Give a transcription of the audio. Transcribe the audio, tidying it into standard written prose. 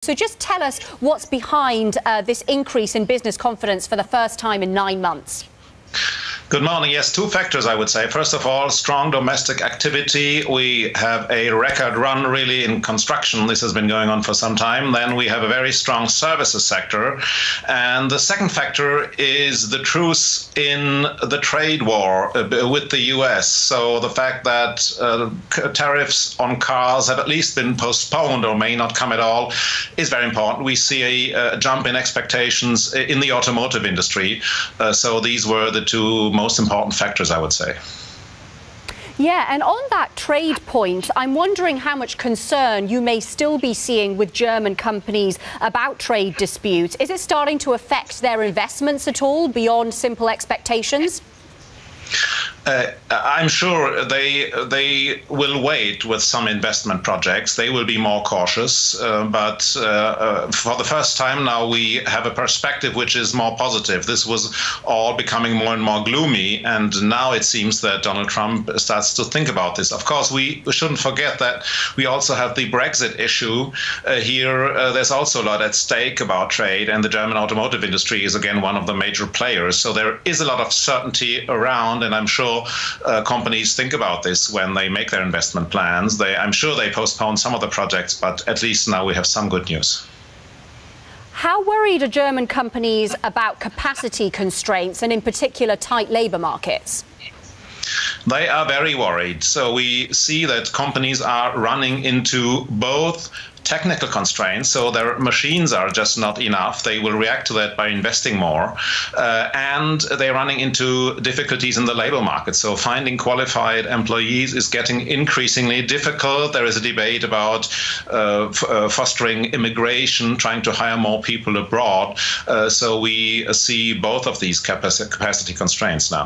So just tell us what's behind this increase in business confidence for the first time in 9 months. Good morning. Yes, two factors, I would say. First of all, strong domestic activity. We have a record run really in construction. This has been going on for some time. Then we have a very strong services sector. And the second factor is the truce in the trade war with the US. So the fact that tariffs on cars have at least been postponed or may not come at all is very important. We see a jump in expectations in the automotive industry. So these were the two most important factors, I would say. Yeah, and on that trade point, I'm wondering how much concern you may still be seeing with German companies about trade disputes. Is it starting to affect their investments at all beyond simple expectations? I'm sure they will wait with some investment projects. They will be more cautious, but for the first time now we have a perspective which is more positive. This was all becoming more and more gloomy, and now it seems that Donald Trump starts to think about this. Of course, we shouldn't forget that we also have the Brexit issue here. There's also a lot at stake about trade, and the German automotive industry is again one of the major players. So there is a lot of certainty around, and I'm sure companies think about this when they make their investment plans. I'm sure they postpone some of the projects, but at least now we have some good news. How worried are German companies about capacity constraints and in particular tight labour markets? They are very worried. So we see that companies are running into both technical constraints, so their machines are just not enough. They will react to that by investing more. And they're running into difficulties in the labor market. So finding qualified employees is getting increasingly difficult. There is a debate about fostering immigration, trying to hire more people abroad. So we see both of these capacity constraints now.